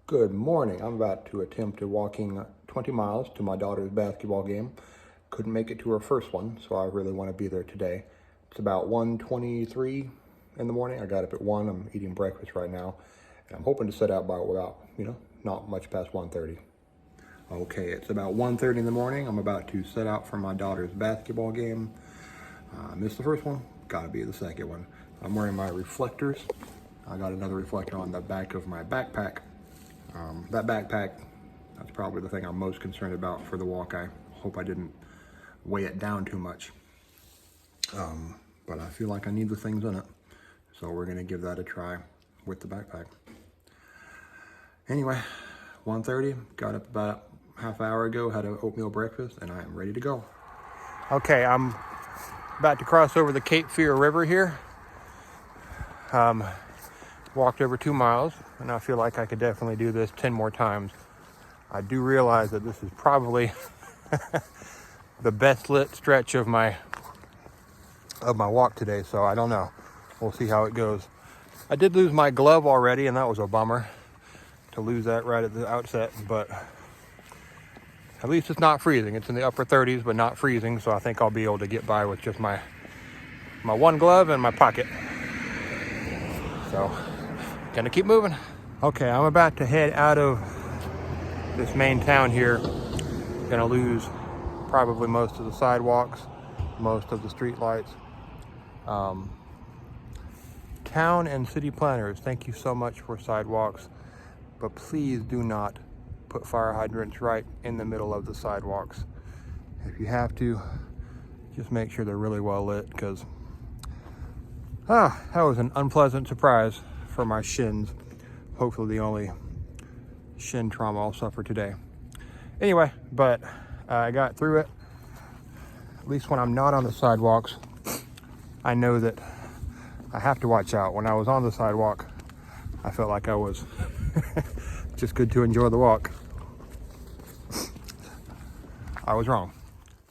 Good morning. I'm about to attempt to walking 20 miles to my daughter's basketball game. Couldn't make it to her first one, so I really want to be there today. It's about 1:23 in the morning. I got up at 1. I'm eating breakfast right now, and I'm hoping to set out by about, not much past 1:30. Okay, it's about 1:30 in the morning. I'm about to set out for my daughter's basketball game. I missed the first one, gotta be the second one. I'm wearing my reflectors. I got another reflector on the back of my backpack. That backpack, that's probably the thing I'm most concerned about for the walk. I hope I didn't weigh it down too much. But I feel like I need the things in it. So we're gonna give that a try with the backpack. Anyway, 1:30, got up about half hour ago, had an oatmeal breakfast, and I am ready to go. Okay, I'm about to cross over the Cape Fear River here. Walked over 2 miles, and I feel like I could definitely do this 10 more times. I do realize that this is probably the best lit stretch of my walk today, so I don't know. We'll see how it goes. I did lose my glove already, and that was a bummer to lose that right at the outset, but at least it's not freezing. It's in the upper 30s, but not freezing, so I think I'll be able to get by with just my one glove and my pocket. So, gonna keep moving. Okay, I'm about to head out of this main town here. Gonna lose probably most of the sidewalks, most of the street lights. Town and city planners, thank you so much for sidewalks, but please do not put fire hydrants right in the middle of the sidewalks. If you have to, just make sure they're really well lit, because that was an unpleasant surprise for my shins. Hopefully the only shin trauma I'll suffer today. Anyway, but I got through it. At least when I'm not on the sidewalks, I know that I have to watch out. When I was on the sidewalk, I felt like I was just good to enjoy the walk. I was wrong.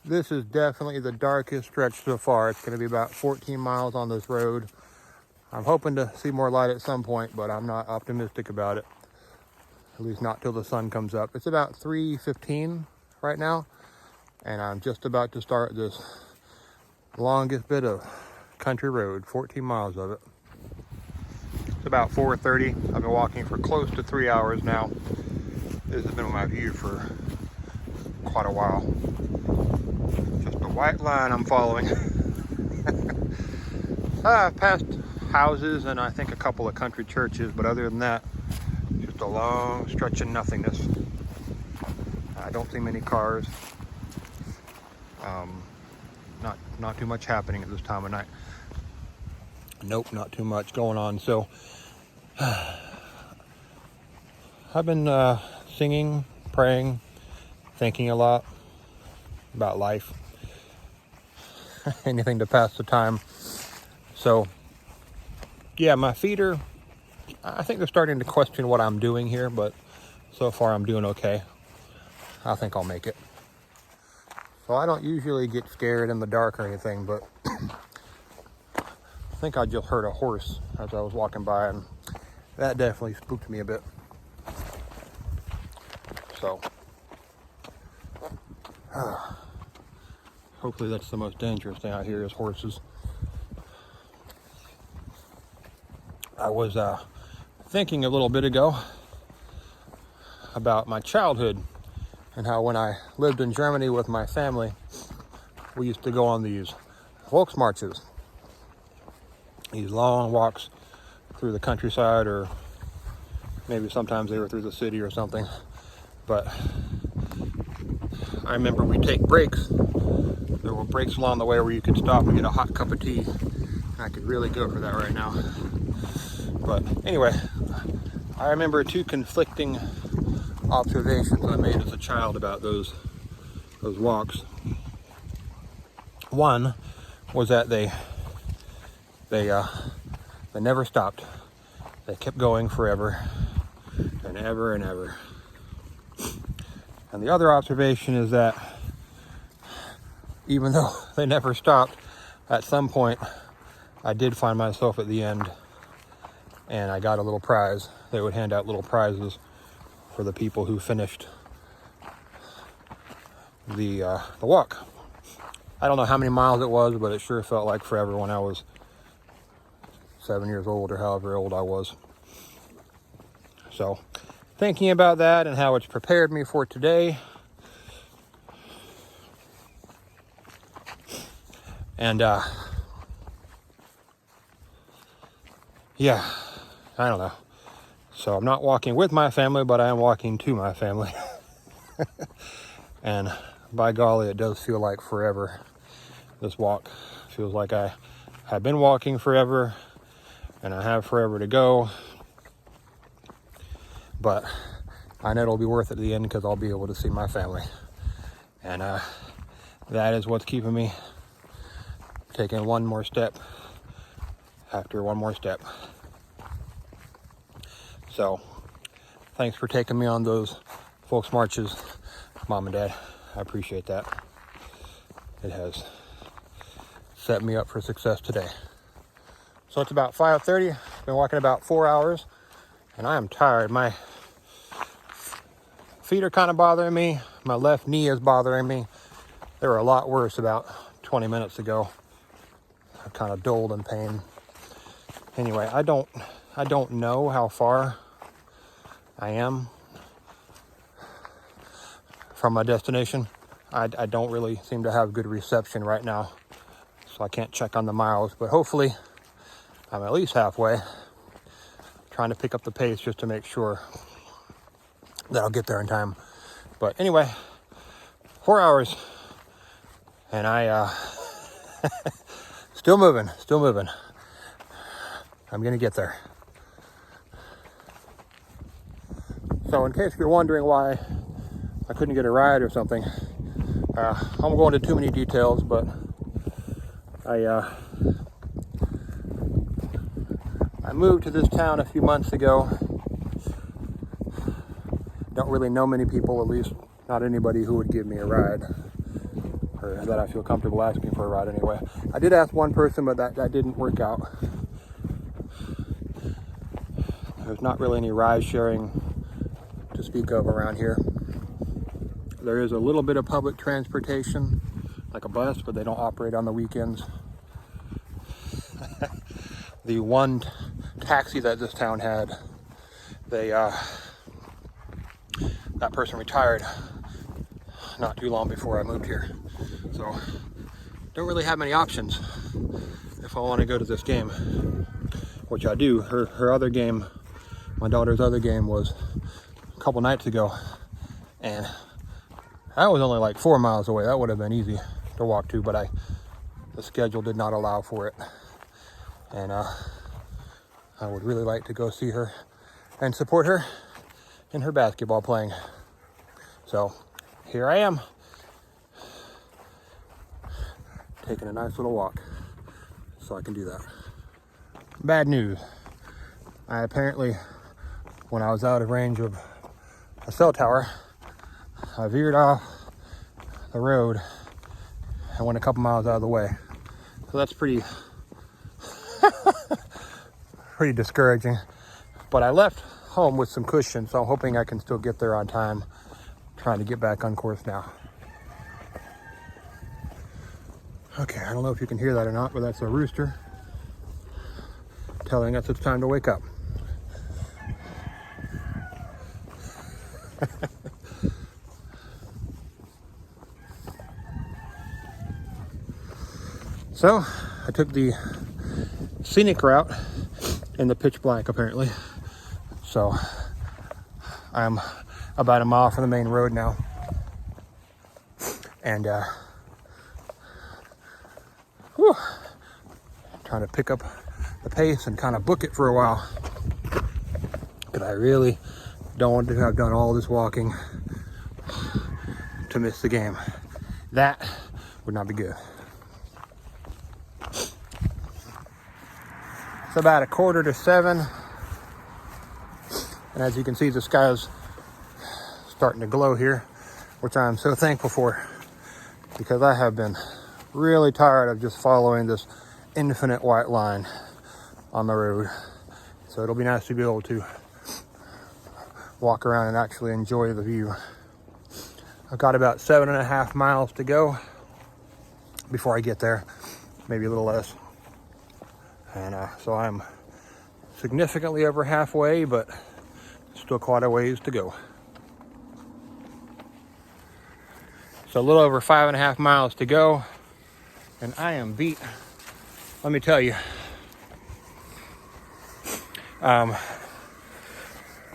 This is definitely the darkest stretch so far. It's going to be about 14 miles on this road. I'm hoping to see more light at some point, but I'm not optimistic about it. At least not till the sun comes up. It's about 3:15 right now, and I'm just about to start this longest bit of country road, 14 miles of it. It's about 4:30. I've been walking for close to 3 hours now. This has been my view for quite a while. Just a white line I'm following. I've passed houses and I think a couple of country churches, but other than that, just a long stretch of nothingness. I don't see many cars. Not too much happening at this time of night. Nope, not too much going on. So I've been singing, praying, thinking a lot about life. Anything to pass the time. So yeah, my feet are, I think they're starting to question what I'm doing here, but so far I'm doing okay. I think I'll make it. So I don't usually get scared in the dark or anything, but I think I just heard a horse as I was walking by, and that definitely spooked me a bit. So hopefully that's the most dangerous thing out here is horses. I was thinking a little bit ago about my childhood and how when I lived in Germany with my family, we used to go on these Volksmarches, these long walks through the countryside, or maybe sometimes they were through the city or something. But I remember we'd take breaks. There were breaks along the way where you could stop and get a hot cup of tea. And I could really go for that right now. But anyway, I remember two conflicting observations I made as a child about those walks. One was that they never stopped. They kept going forever and ever and ever. And the other observation is that even though they never stopped, at some point I did find myself at the end and I got a little prize. They would hand out little prizes for the people who finished the walk. I don't know how many miles it was, but it sure felt like forever when I was 7 years old or however old I was. So thinking about that and how it's prepared me for today. And yeah, I don't know. So I'm not walking with my family, but I am walking to my family. And by golly, it does feel like forever. This walk feels like I have been walking forever and I have forever to go. But I know it'll be worth it at the end because I'll be able to see my family. And that is what's keeping me taking one more step after one more step. So thanks for taking me on those folks marches, Mom and Dad. I appreciate that. It has set me up for success today. So it's about 5:30. I've been walking about 4 hours and I am tired. My feet are kind of bothering me. My left knee is bothering me. They were a lot worse about 20 minutes ago. I'm kind of dulled in pain. Anyway, I don't know how far I am from my destination. I don't really seem to have good reception right now, so I can't check on the miles, but hopefully I'm at least halfway. Trying to pick up the pace just to make sure that I'll get there in time. But anyway, 4 hours and I still moving. I'm gonna get there. So in case you're wondering why I couldn't get a ride or something, I won't go into too many details, but I moved to this town a few months ago. Don't really know many people, at least not anybody who would give me a ride, or that I feel comfortable asking for a ride anyway. I did ask one person, but that didn't work out. There's not really any ride sharing to speak of around here. There is a little bit of public transportation, like a bus, but they don't operate on the weekends. The one taxi that this town had, that person retired not too long before I moved here. So don't really have many options if I want to go to this game, which I do. Her other game, my daughter's other game, was a couple nights ago, and I was only like 4 miles away. That would have been easy to walk to, but the schedule did not allow for it. And I would really like to go see her and support her in her basketball playing. So here I am, taking a nice little walk so I can do that. Bad news. I apparently, when I was out of range of a cell tower, I veered off the road and went a couple miles out of the way. So that's pretty discouraging. But I left home with some cushion, so I'm hoping I can still get there on time. Trying to get back on course now. Okay, I don't know if you can hear that or not, but that's a rooster telling us it's time to wake up. So I took the scenic route in the pitch black, apparently. So I'm about a mile from the main road now, and trying to pick up the pace and kind of book it for a while, because I really don't want to have done all this walking to miss the game. That would not be good. It's about 6:45, and as you can see, the sky is starting to glow here, which I am so thankful for, because I have been really tired of just following this infinite white line on the road. So it'll be nice to be able to walk around and actually enjoy the view. I've got about 7.5 miles to go before I get there, maybe a little less. And so I'm significantly over halfway, but still quite a ways to go. So a little over 5.5 miles to go, and I am beat. Let me tell you, my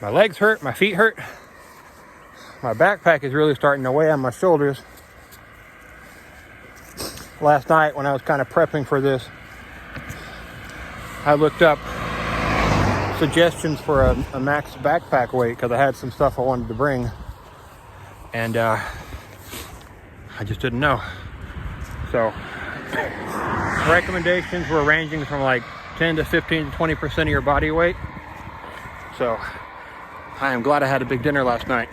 legs hurt, my feet hurt, my backpack is really starting to weigh on my shoulders. Last night when I was kind of prepping for this, I looked up suggestions for a max backpack weight because I had some stuff I wanted to bring, and I just didn't know. So recommendations were ranging from like 10 to 15 to 20% of your body weight. So I am glad I had a big dinner last night.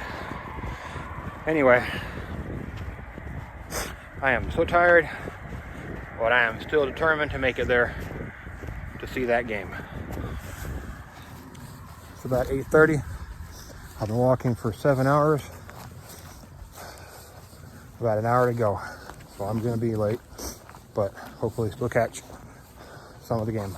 Anyway, I am so tired, but I am still determined to make it there to see that game. It's about 8:30. I've been walking for 7 hours. About an hour to go, so I'm gonna be late, but hopefully still catch some of the game.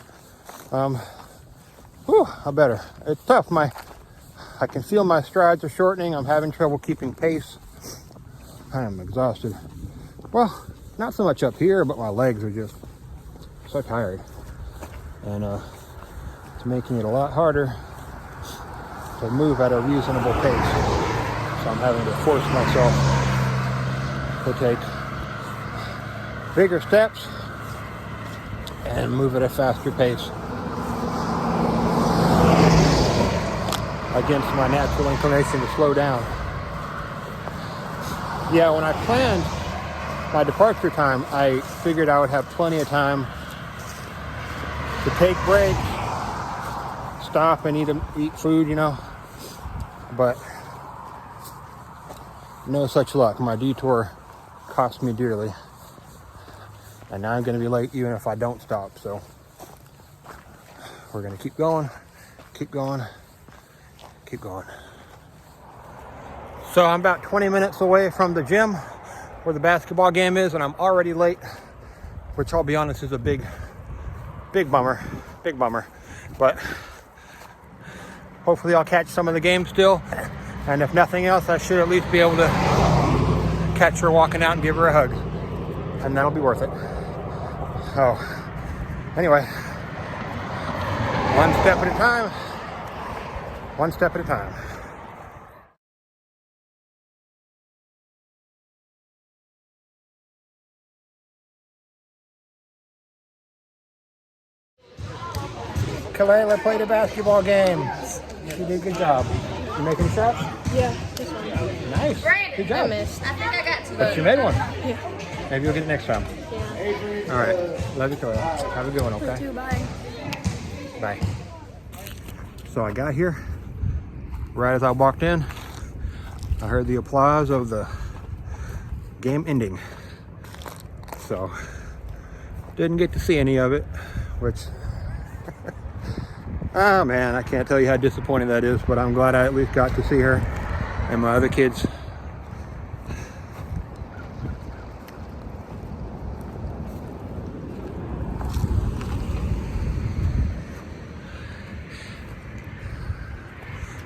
I better. It's tough. I can feel my strides are shortening. I'm having trouble keeping pace. I am exhausted. Well, not so much up here, but my legs are just so tired, and it's making it a lot harder to move at a reasonable pace. So I'm having to force myself to take bigger steps and move at a faster pace against my natural inclination to slow down. Yeah, when I planned my departure time, I figured I would have plenty of time to take breaks, stop and eat food, but no such luck. My detour cost me dearly, and now I'm going to be late even if I don't stop. So we're going to keep going. So I'm about 20 minutes away from the gym where the basketball game is, and I'm already late, which I'll be honest is a big bummer, but hopefully I'll catch some of the game still, and if nothing else, I should at least be able to catch her walking out and give her a hug, and that'll be worth it. So anyway, one step at a time. Kalayla played a basketball game. She did a good job. You making shots? Yeah, this one. Nice. Good job. I missed. I think I got to. But you made one. Yeah. Maybe you'll get it next time. Yeah. All right. Love you, Kalayla. Have a good one, okay? You too, bye. Bye. So I got here. Right as I walked in, I heard the applause of the game ending. So didn't get to see any of it, which oh man, I can't tell you how disappointing that is, but I'm glad I at least got to see her and my other kids.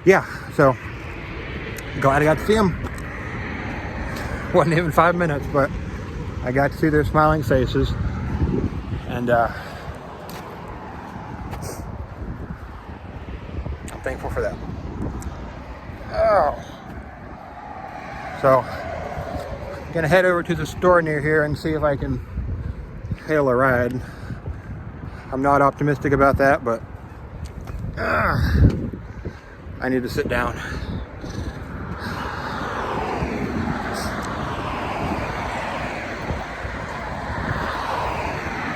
Yeah, so glad I got to see them. Wasn't even 5 minutes, but I got to see their smiling faces, and I'm thankful for that. Oh, so I'm gonna head over to the store near here and see if I can hail a ride. I'm not optimistic about that, but I need to sit down.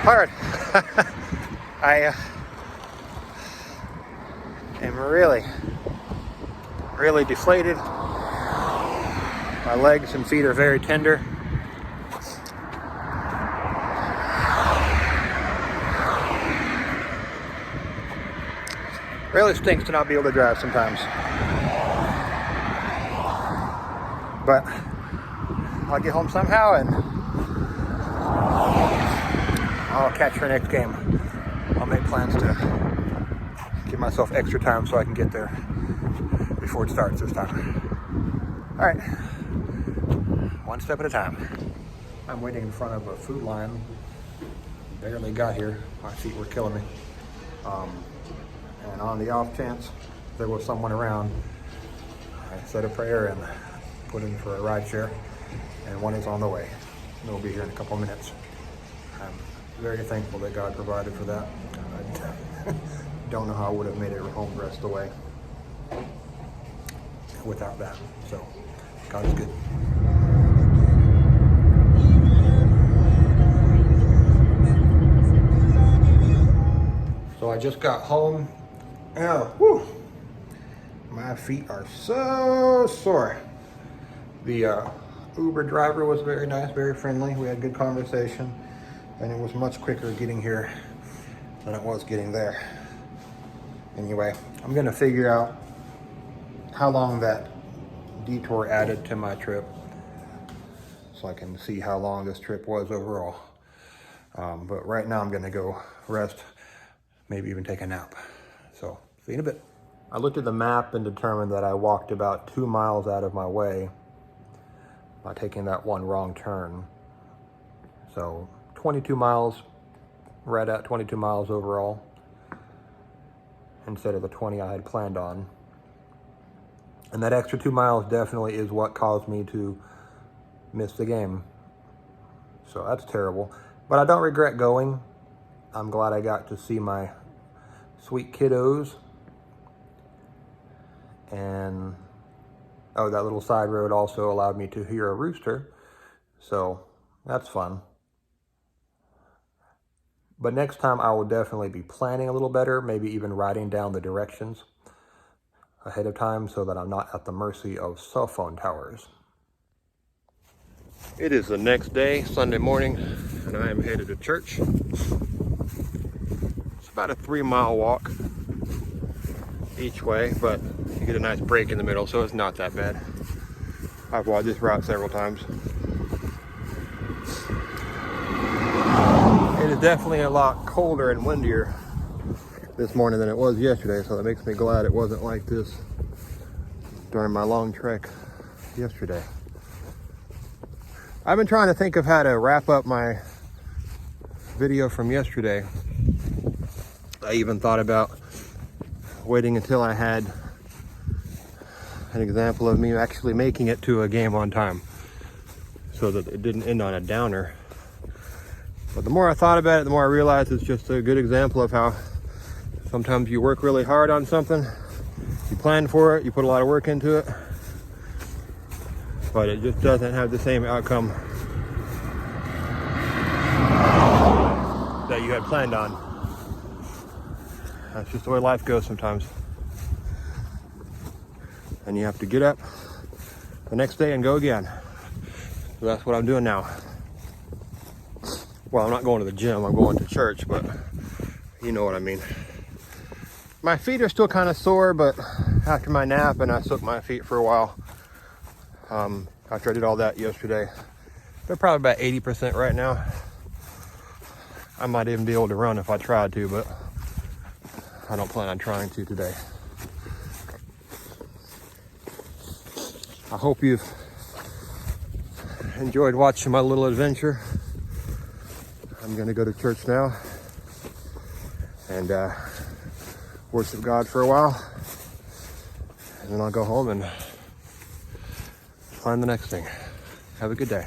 Hard. I am really deflated. My legs and feet are very tender. Really stinks to not be able to drive sometimes. But I'll get home somehow and I'll catch her next game. I'll make plans to give myself extra time so I can get there before it starts this time. All right, one step at a time. I'm waiting in front of a food line. Barely got here. My feet were killing me. And on the off chance there was someone around, I said a prayer and put in for a ride share, and one is on the way. They'll be here in a couple minutes. I'm very thankful that God provided for that. I don't know how I would have made it home the rest of the way without that. So God is good. So I just got home. Oh, whew. My feet are so sore. The Uber driver was very nice, very friendly. We had good conversation, and it was much quicker getting here than it was getting there. Anyway, I'm gonna figure out how long that detour added to my trip so I can see how long this trip was overall. But right now I'm gonna go rest, maybe even take a nap. So, see you in a bit. I looked at the map and determined that I walked about 2 miles out of my way by taking that one wrong turn. So 22 miles, right at 22 miles overall, instead of the 20 I had planned on. And that extra 2 miles definitely is what caused me to miss the game. So that's terrible. But I don't regret going. I'm glad I got to see my sweet kiddos. And oh, that little side road also allowed me to hear a rooster. So that's fun. But next time I will definitely be planning a little better, maybe even writing down the directions ahead of time so that I'm not at the mercy of cell phone towers. It is the next day, Sunday morning, and I am headed to church. It's about a 3-mile walk each way, but you get a nice break in the middle, so it's not that bad. I've walked this route several times. It is definitely a lot colder and windier this morning than it was yesterday, so that makes me glad it wasn't like this during my long trek yesterday. I've been trying to think of how to wrap up my video from yesterday. I even thought about waiting until I had an example of me actually making it to a game on time so that it didn't end on a downer. But the more I thought about it, the more I realized it's just a good example of how sometimes you work really hard on something, you plan for it, you put a lot of work into it, but it just doesn't have the same outcome that you had planned on. That's just the way life goes sometimes. And you have to get up the next day and go again. So that's what I'm doing now. Well, I'm not going to the gym, I'm going to church, but you know what I mean. My feet are still kind of sore, but after my nap and I soaked my feet for a while, after I did all that yesterday, they're probably about 80% right now. I might even be able to run if I tried to, but I don't plan on trying to today. I hope you've enjoyed watching my little adventure. I'm gonna go to church now and worship God for a while, and then I'll go home and plan the next thing. Have a good day.